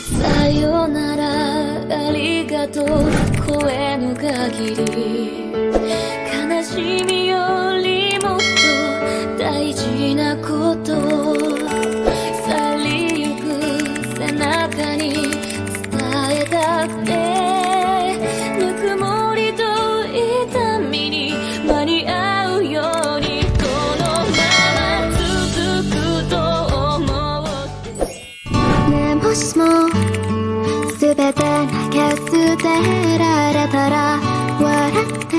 さよならありがとう声の限り悲しみよりもっと大事なこと去りゆく背中に伝えたくてぬくもりと痛みに間に合うようにこのまま続くと思ってねもしも全て投げ捨てられたら笑って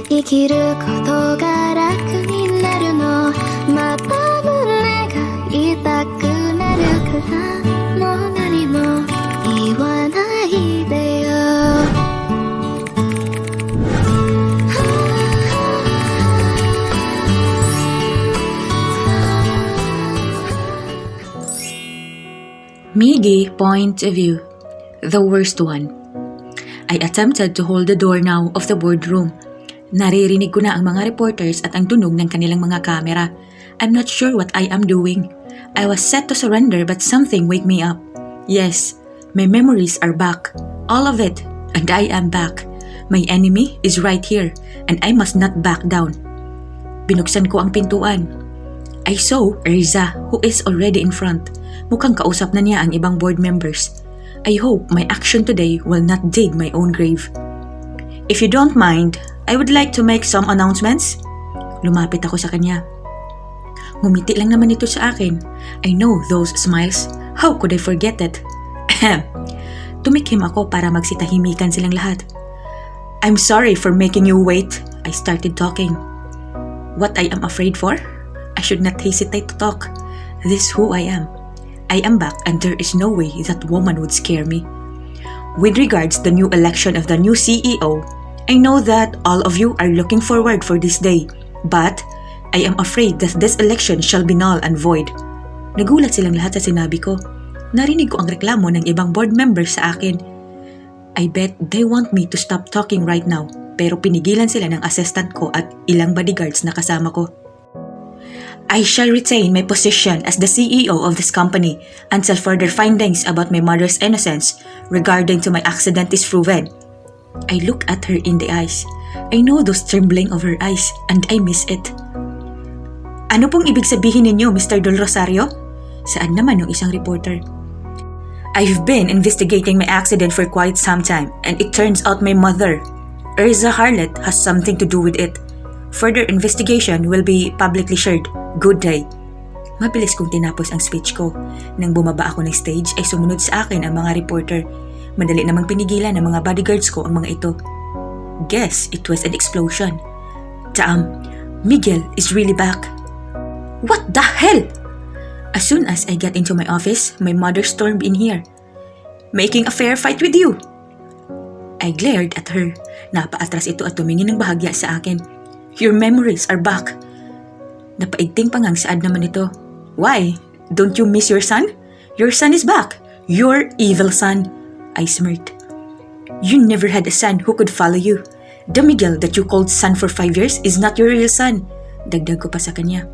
生きることが楽になるのまた胸が痛くなるからもう何も言わないでよMiggy point of view. The worst one. I attempted to hold the door now of the boardroom. Naririnig ko na ang mga reporters at ang tunog ng kanilang mga kamera. I'm not sure what I am doing. I was set to surrender but something wake me up. Yes, my memories are back. All of it. And I am back. My enemy is right here and I must not back down. Binuksan ko ang pintuan. I saw Erza who is already in front. Mukhang kausap na niya ang ibang board members. I hope my action today will not dig my own grave. If you don't mind, I would like to make some announcements. Lumapit ako sa kanya. Ngumiti lang naman ito sa akin. I know those smiles. How could I forget it? Tumikim ako para magsitahimikan silang lahat. I'm sorry for making you wait. I started talking. What I am afraid for? I should not hesitate to talk. This is who I am. I am back and there is no way that woman would scare me. With regards the new election of the new CEO, I know that all of you are looking forward for this day, but I am afraid that this election shall be null and void. Nagulat silang lahat sa sinabi ko. Narinig ko ang reklamo ng ibang board members sa akin. I bet they want me to stop talking right now, pero pinigilan sila ng assistant ko at ilang bodyguards na kasama ko. I shall retain my position as the CEO of this company until further findings about my mother's innocence regarding to my accident is proven. I look at her in the eyes. I know those trembling of her eyes and I miss it. Ano pong ibig sabihin ninyo, Mr. Del Rosario? Saan naman yung isang reporter? I've been investigating my accident for quite some time and it turns out my mother, Erza Harlet, has something to do with it. Further investigation will be publicly shared. Good day. Mabilis kong tinapos ang speech ko. Nang bumaba ako ng stage ay sumunod sa akin ang mga reporter. Madali namang pinigilan ng mga bodyguards ko ang mga ito. Guess it was an explosion. Damn, Miguel is really back. What the hell? As soon as I got into my office, my mother stormed in here. Making a fair fight with you. I glared at her. Napaatras ito at tumingin ng bahagya sa akin. Your memories are back. Napaigting pa ngang saad naman ito. Why? Don't you miss your son? Your son is back. Your evil son. I smirked. You never had a son who could follow you. The Miguel that you called son for 5 years is not your real son. Dagdag ko pa sa kanya.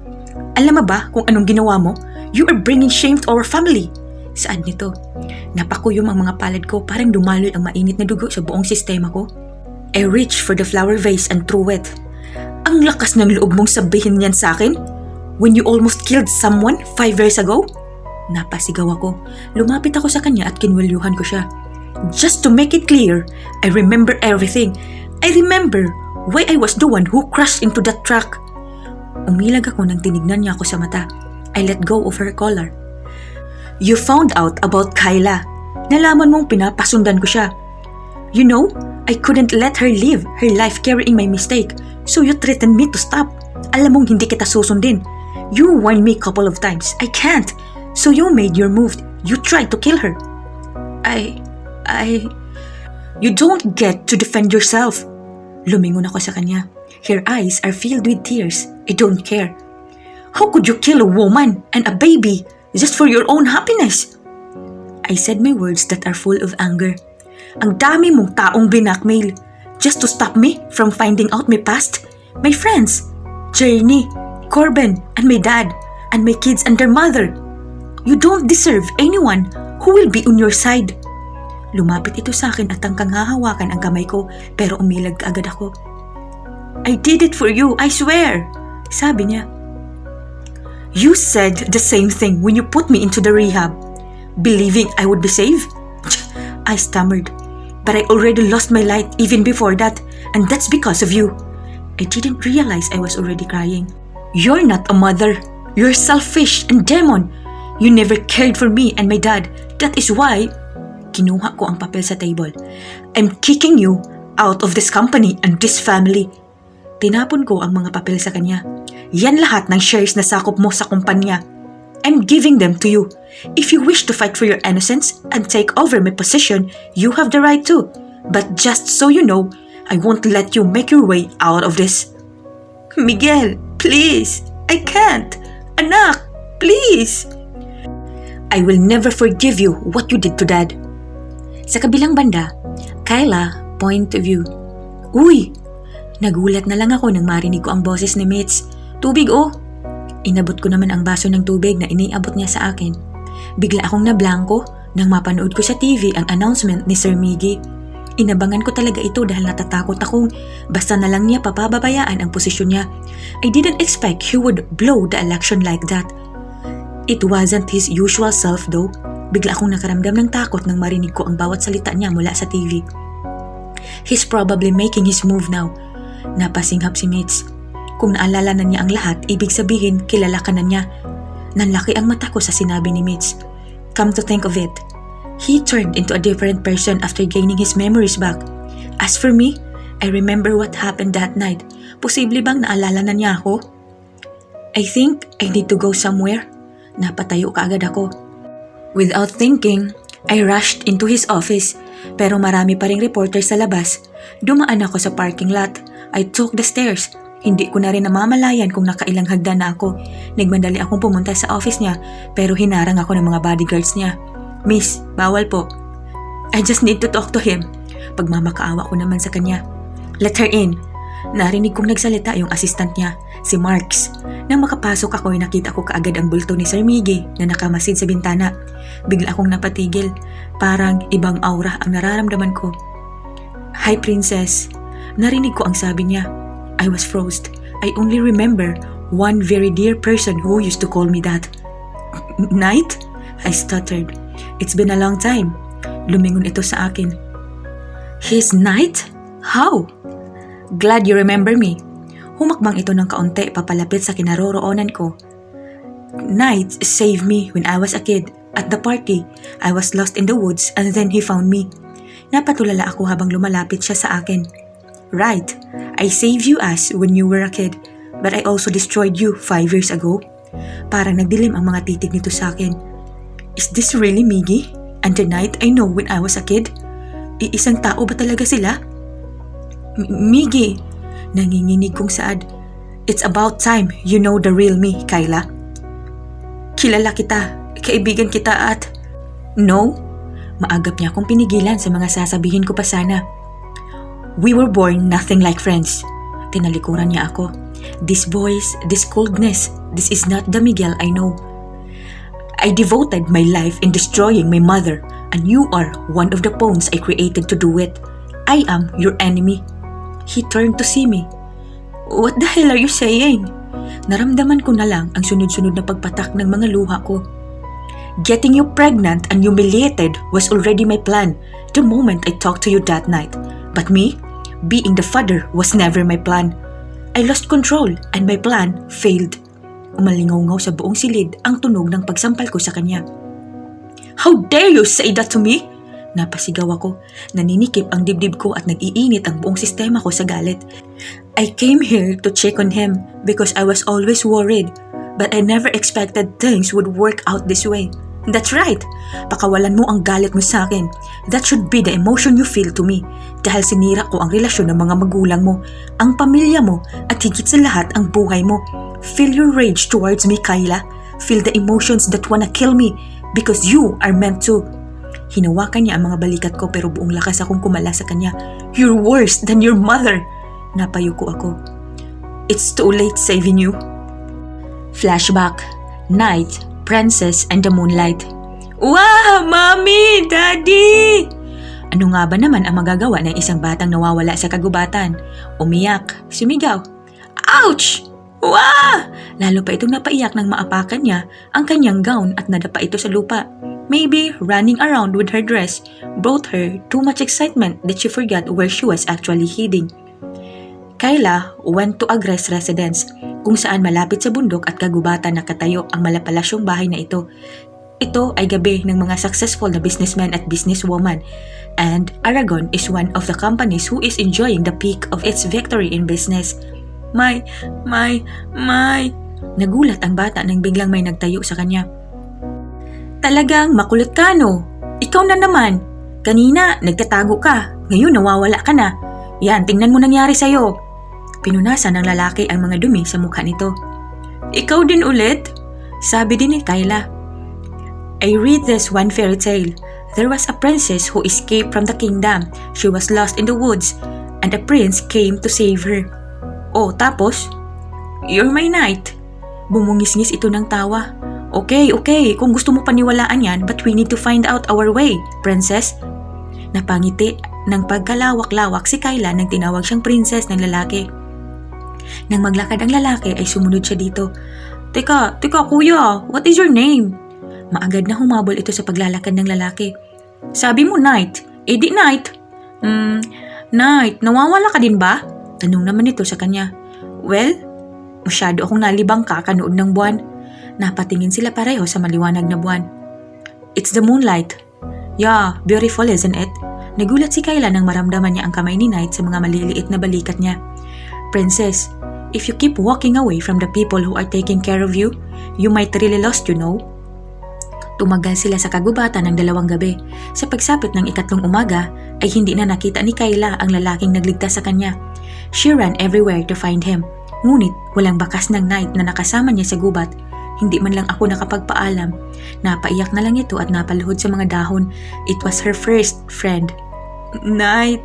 Alam mo ba kung anong ginawa mo? You are bringing shame to our family. Saad nito. Napakuyom ang mga palad ko, parang dumaloy ang mainit na dugo sa buong sistema ko. I reached for the flower vase and threw it. Ang lakas ng loob mong sabihin yan sa akin? When you almost killed someone 5 years ago? Napasigaw ako. Lumapit ako sa kanya at kinwelyuhan ko siya. Just to make it clear, I remember everything. I remember why I was the one who crashed into that truck. Umilag ako nang tinignan niya ako sa mata. I let go of her collar. You found out about Kyla. Nalaman mong pinapasundan ko siya. You know, I couldn't let her live her life carrying my mistake. So you threatened me to stop. Alam mong hindi kita susundin. You warned me a couple of times. I can't. So you made your move. You tried to kill her. You don't get to defend yourself. Lumingon ako sa kanya. Her eyes are filled with tears. I don't care. How could you kill a woman and a baby just for your own happiness? I said my words that are full of anger. Ang dami mong taong binakmail just to stop me from finding out my past, my friends, Journey, Corbin, and my dad, and my kids and their mother. You don't deserve anyone Who will be on your side? Lumapit ito sa akin at tangkang hahawakan ang kamay ko pero umilag agad ako. I did it for you, I swear, sabi niya. You said the same thing when you put me into the rehab, believing I would be safe? I stammered, but I already lost my light even before that, and that's because of you. I didn't realize I was already crying. You're not a mother. You're selfish and demon. You never cared for me and my dad. That is why... Kinuha ko ang papel sa table. I'm kicking you out of this company and this family. Tinapon ko ang mga papel sa kanya. Yan lahat ng shares na sakop mo sa kumpanya. I'm giving them to you. If you wish to fight for your innocence and take over my position, you have the right to. But just so you know, I won't let you make your way out of this. Miguel, please. I can't. Anak, please. I will never forgive you what you did to Dad. Sa kabilang banda, Kyla, point of view. Uy! Nagulat na lang ako nang marinig ko ang boses ni Mitch. Tubig oh! Inabot ko naman ang baso ng tubig na iniabot niya sa akin. Bigla akong nablangko nang mapanood ko sa TV ang announcement ni Sir Miggy. Inabangan ko talaga ito dahil natatakot akong basta na lang niya papababayaan ang posisyon niya. I didn't expect he would blow the election like that. It wasn't his usual self though. Bigla akong nakaramdam ng takot nang marinig ko ang bawat salita niya mula sa TV. He's probably making his move now. Napasinghap si Mitch. Kung naalala na niya ang lahat, ibig sabihin kilala ka na niya. Nanlaki ang mata ko sa sinabi ni Mitch. Come to think of it, he turned into a different person after gaining his memories back. As for me, I remember what happened that night. Posible bang naalala na niya ako? I think I need to go somewhere. Napatayo kaagad ako. Without thinking, I rushed into his office, pero marami pa ring reporter sa labas. Dumaan ako sa parking lot. I took the stairs. Hindi ko na rin namamalayan kung nakailang hagdan na ako. Nagmadali akong pumunta sa office niya, pero hinarang ako ng mga bodyguards niya. Miss, bawal po. I just need to talk to him. Pagmamakaawa ko naman sa kanya. Let her in. Narinig kong nagsalita yung assistant niya, si Marks. Nang makapasok ako ay nakita ko kaagad ang bulto ni Sir Miggy na nakamasid sa bintana. Bigla akong napatigil. Parang ibang aura ang nararamdaman ko. Hi, Princess. Narinig ko ang sabi niya. I was frozen. I only remember one very dear person who used to call me that. Knight? I stuttered. It's been a long time. Lumingon ito sa akin. His Knight? How? Glad you remember me. Humakbang ito ng kaunti papalapit sa kinaroroonan ko. Knight saved me when I was a kid. At the party, I was lost in the woods and then he found me. Napatulala ako habang lumalapit siya sa akin. Right, I saved you as when you were a kid, but I also destroyed you 5 years ago. Parang nagdilim ang mga titig nito sa akin. Is this really Miggy? And the Knight I know when I was a kid? Iisang tao ba talaga sila? Miggy, nanginginig kong saad. It's about time you know the real me, Kyla. Kilala kita. Kaibigan kita at... No? Maagap niya akong pinigilan sa mga sasabihin ko pa sana. We were born nothing like friends. Tinalikuran niya ako. This voice, this coldness, this is not the Miguel I know. I devoted my life in destroying my mother and you are one of the pawns I created to do it. I am your enemy. He turned to see me. What the hell are you saying? Naramdaman ko na lang ang sunod-sunod na pagpatak ng mga luha ko. Getting you pregnant and humiliated was already my plan the moment I talked to you that night. But me, being the father was never my plan. I lost control and my plan failed. Umalingaw-ngaw sa buong silid ang tunog ng pagsampal ko sa kanya. How dare you say that to me? Napasigaw ako. Naninikip ang dibdib ko at nag-iinit ang buong sistema ko sa galit. I came here to check on him because I was always worried. But I never expected things would work out this way. That's right. Pakawalan mo ang galit mo sa akin. That should be the emotion you feel to me. Dahil sinira ko ang relasyon ng mga magulang mo, ang pamilya mo, at higit sa lahat ang buhay mo. Feel your rage towards me, Kyla. Feel the emotions that wanna kill me because you are meant to. Hinawakan niya ang mga balikat ko pero buong lakas akong kumala sa kanya. You're worse than your mother. Napayuko ako. It's too late saving you. Flashback, Night, Princess, and the Moonlight. Wow! Mommy! Daddy! Ano nga ba naman ang magagawa ng isang batang nawawala sa kagubatan? Umiyak, sumigaw. Ouch! Wah! Lalo pa itong napaiyak nang maapakan niya ang kanyang gown at nadapa ito sa lupa. Maybe running around with her dress brought her too much excitement that she forgot where she was actually heading. Kyla went to a Agres residence kung saan malapit sa bundok at kagubatan nakatayo ang malapalasyong bahay na ito. Ito ay gabi ng mga successful na businessman at businesswoman, and Aragon is one of the companies who is enjoying the peak of its victory in business. My. Nagulat ang bata nang biglang may nagtayo sa kanya. Talagang makulit ka, no? Ikaw na naman. Kanina, nagtatago ka. Ngayon, nawawala ka na. Yan, tingnan mo nangyari sa'yo. Pinunasan ng lalaki ang mga dumi sa mukha nito. Ikaw din ulit? Sabi din ni Kyla. I read this one fairy tale. There was a princess who escaped from the kingdom. She was lost in the woods, and a prince came to save her. Oh, tapos? You're my knight. Bumungis-ngis ito ng tawa. Okay, kung gusto mo paniwalaan yan, but we need to find out our way, princess. Napangiti ng pagkalawak-lawak si Kyla nang tinawag siyang princess ng lalaki. Nang maglakad ang lalaki ay sumunod siya dito. Teka kuya, what is your name? Maagad na humabol ito sa paglalakad ng lalaki. Sabi mo knight, di knight. Knight, nawawala ka din ba? Tanong naman ito sa kanya. Well, masyado akong nalibang kakanood ng buwan. Napatingin sila pareho sa maliwanag na buwan. It's the moonlight. Yeah, beautiful isn't it? Nagulat si Kyla nang maramdaman niya ang kamay ni Knight sa mga maliliit na balikat niya. Princess, if you keep walking away from the people who are taking care of you, you might really lost, you know? Tumagal sila sa kagubatan ng 2 gabi. Sa pagsapit ng 3 umaga, ay hindi na nakita ni Kyla ang lalaking nagligtas sa kanya. She ran everywhere to find him. Ngunit walang bakas ng Knight na nakasama niya sa gubat. Hindi man lang ako nakapagpaalam. Napaiyak na lang ito at napaluhod sa mga dahon. It was her first friend. Knight.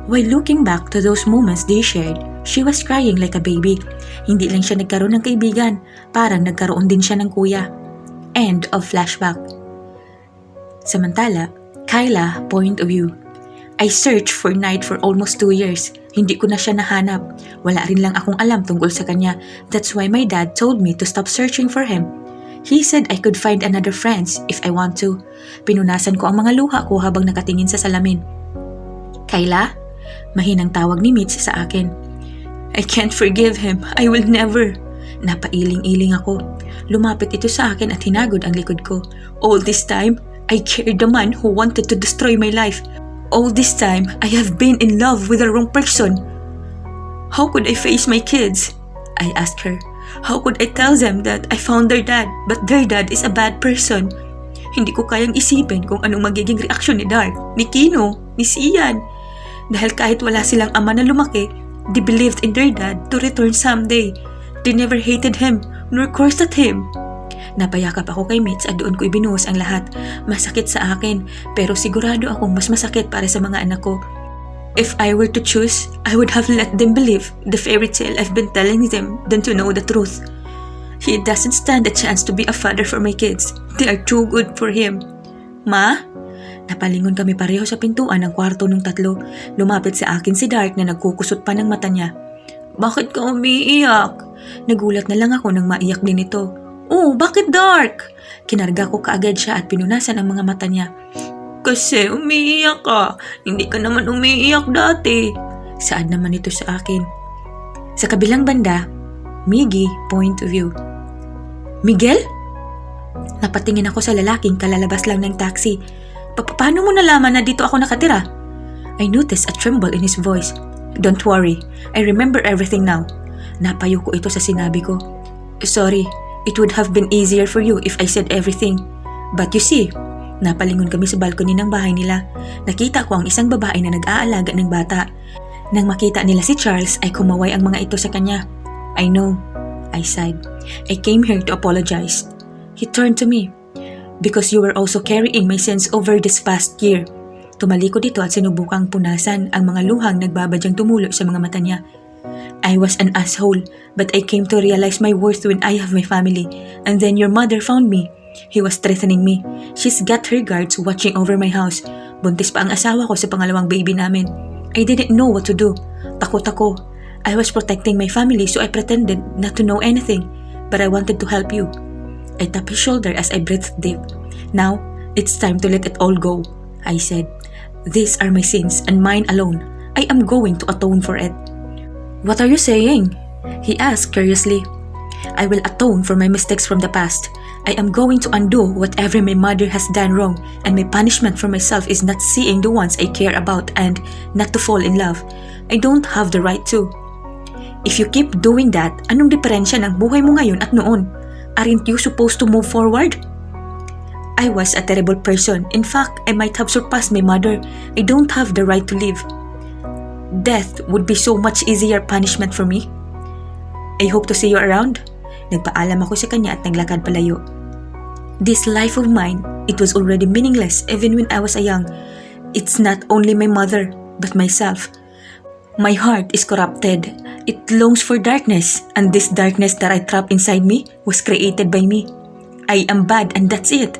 While looking back to those moments they shared, she was crying like a baby. Hindi lang siya nagkaroon ng kaibigan, parang nagkaroon din siya ng kuya. End of flashback. Samantala, Kyla, point of view. I searched for Knight for almost 2 years. Hindi ko na siya nahanap. Wala rin lang akong alam tungkol sa kanya. That's why my dad told me to stop searching for him. He said I could find another friends if I want to. Pinunasan ko ang mga luha ko habang nakatingin sa salamin. Kyla? Mahinang tawag ni Mitch sa akin. I can't forgive him. I will never. Napailing-iling ako. Lumapit ito sa akin at hinagod ang likod ko. All this time, I cared the man who wanted to destroy my life. All this time, I have been in love with the wrong person. How could I face my kids? I asked her. How could I tell them that I found their dad, but their dad is a bad person? Hindi ko kayang isipin kung anong magiging reaksyon ni Dark, ni Kino, ni Sian. Dahil kahit wala silang ama na lumaki, they believed in their dad to return someday. They never hated him, nor cursed at him. Napayakap ako kay Mitch at doon ko ibinuhos ang lahat. Masakit sa akin, pero sigurado akong mas masakit para sa mga anak ko. If I were to choose, I would have let them believe the fairy tale I've been telling them than to know the truth. He doesn't stand a chance to be a father for my kids. They are too good for him. Ma? Napalingon kami pareho sa pintuan ng kwarto ng 3. Lumapit sa akin si Dark na nagkukusot pa ng mata niya. Bakit ka umiiyak? Nagulat na lang ako nang maiyak din ito. Oh, bakit Dark? Kinarga ko kaagad siya at pinunasan ang mga mata niya. Kasi umiiyak ka. Hindi ka naman umiiyak dati. Saad naman ito sa akin. Sa kabilang banda, Miggy, point of view. Miguel? Napatingin ako sa lalaking kalalabas lang ng taxi. Paano mo nalaman na dito ako nakatira? I noticed a tremble in his voice. Don't worry, I remember everything now. Napayo ko ito sa sinabi ko. Sorry. It would have been easier for you if I said everything. But you see, napalingon kami sa balcony ng bahay nila. Nakita ko ang isang babae na nag-aalaga ng bata. Nang makita nila si Charles ay kumaway ang mga ito sa kanya. I know, I sighed. I came here to apologize. He turned to me. Because you were also carrying my sins over this past year. Tumalikod ito at sinubukang punasan ang mga luhang nagbabadyang tumulo sa mga mata niya. I was an asshole, but I came to realize my worth when I have my family, and then your mother found me. He was threatening me. She's got her guards watching over my house. Buntis pa ang asawa ko sa pangalawang baby namin. I didn't know what to do. Takot ako. I was protecting my family so I pretended not to know anything. But I wanted to help you. I tapped his shoulder as I breathed deep. Now, it's time to let it all go, I said. These are my sins and mine alone. I am going to atone for it. What are you saying? He asked curiously. I will atone for my mistakes from the past. I am going to undo whatever my mother has done wrong, and my punishment for myself is not seeing the ones I care about and not to fall in love. I don't have the right to. If you keep doing that, anong diferensya ng buhay mo ngayon at noon? Aren't you supposed to move forward? I was a terrible person. In fact, I might have surpassed my mother. I don't have the right to live. Death would be so much easier punishment for me. I hope to see you around. Nagpaalam ako sa kanya at naglakad palayo. This life of mine, it was already meaningless even when I was a young. It's not only my mother, but myself. My heart is corrupted. It longs for darkness, and this darkness that I trapped inside me was created by me. I am bad and that's it.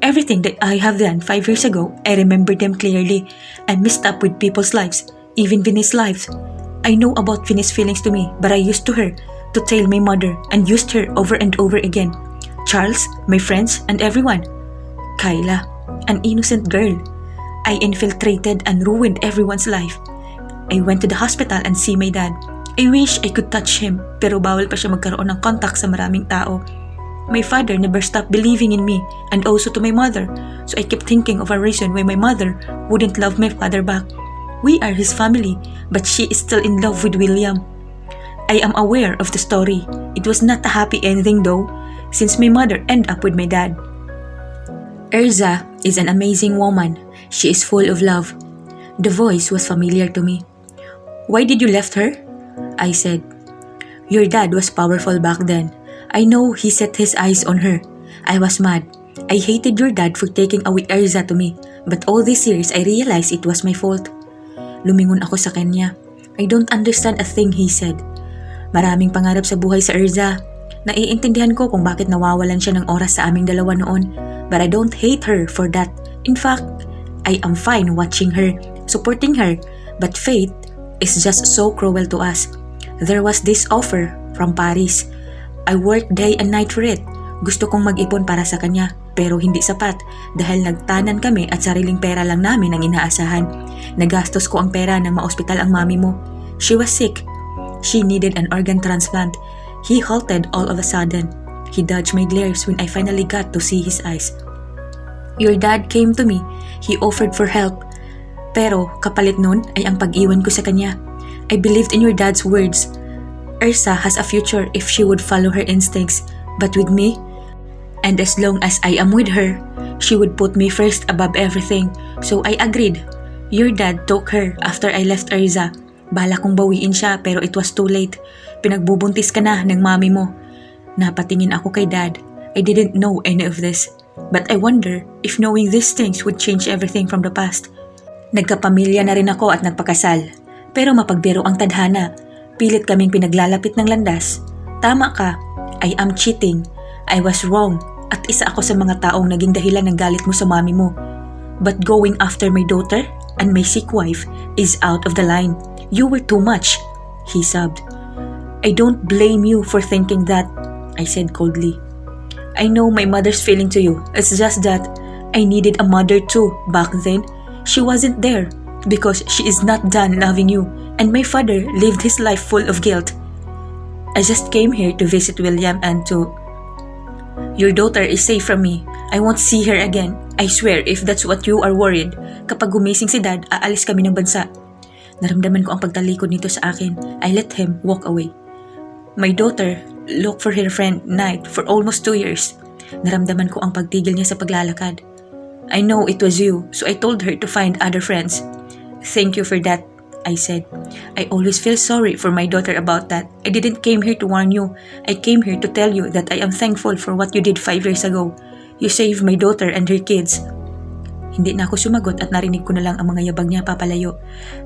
Everything that I have done 5 years ago, I remember them clearly. I messed up with people's lives, even Vinny's lives. I know about Vinny's feelings to me, but I used to her to tell my mother and used her over and over again. Charles, my friends, and everyone. Kyla, an innocent girl. I infiltrated and ruined everyone's life. I went to the hospital and see my dad. I wish I could touch him, pero bawal pa siya magkaroon ng contact sa maraming tao. My father never stopped believing in me and also to my mother, so I kept thinking of a reason why my mother wouldn't love my father back. We are his family, but she is still in love with William. I am aware of the story. It was not a happy ending though, since my mother ended up with my dad. Erza is an amazing woman. She is full of love. The voice was familiar to me. Why did you left her? I said. Your dad was powerful back then. I know he set his eyes on her. I was mad. I hated your dad for taking away Erza to me, but all these years I realized it was my fault. Lumingon ako sa kanya. I don't understand a thing he said. Maraming pangarap sa buhay sa Erza. Naiintindihan ko kung bakit nawawalan siya ng oras sa aming dalawa noon, but I don't hate her for that. In fact, I am fine watching her, supporting her, but fate is just so cruel to us. There was this offer from Paris. I worked day and night for it. Gusto kong mag-ipon para sa kanya, pero hindi sapat dahil nagtanan kami at sariling pera lang namin ang inaasahan. Nagastos ko ang pera nang maospital ang mami mo. She was sick. She needed an organ transplant. He halted all of a sudden. He dodged my glares when I finally got to see his eyes. Your dad came to me. He offered for help. Pero kapalit nun ay ang pag-iwan ko sa kanya. I believed in your dad's words. Erza has a future if she would follow her instincts, but with me, and as long as I am with her, she would put me first above everything, so I agreed. Your dad took her after I left Erza. Bala kong bawiin siya pero it was too late. Pinagbubuntis ka na ng mami mo. Napatingin ako kay dad. I didn't know any of this, but I wonder if knowing these things would change everything from the past. Nagkapamilya na rin ako at nagpakasal, pero mapagbiro ang tadhana. Pilit kaming pinaglalapit ng landas. Tama ka, I am cheating. I was wrong at isa ako sa mga taong naging dahilan ng galit mo sa mami mo. But going after my daughter and my sick wife is out of the line. You were too much, he sobbed. I don't blame you for thinking that, I said coldly. I know my mother's feeling to you. It's just that I needed a mother too back then. She wasn't there because she is not done loving you. And my father lived his life full of guilt. I just came here to visit William and to... Your daughter is safe from me. I won't see her again. I swear if that's what you are worried. Kapag gumising si dad, aalis kami ng bansa. Naramdaman ko ang pagtalikod nito sa akin. I let him walk away. My daughter looked for her friend night for almost 2 years. Naramdaman ko ang pagtigil niya sa paglalakad. I know it was you, so I told her to find other friends. Thank you for that, I said. I always feel sorry for my daughter about that. I didn't came here to warn you. I came here to tell you that I am thankful for what you did 5 years ago. You saved my daughter and her kids. Hindi na ako sumagot at narinig ko na lang ang mga yabag niya papalayo.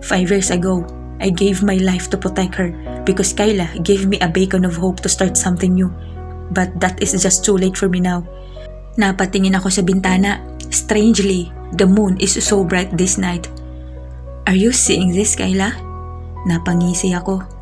5 years ago, I gave my life to protect her because Kyla gave me a beacon of hope to start something new. But that is just too late for me now. Napatingin ako sa bintana. Strangely, the moon is so bright this night. Are you seeing this, Kyla? Napangisi ako.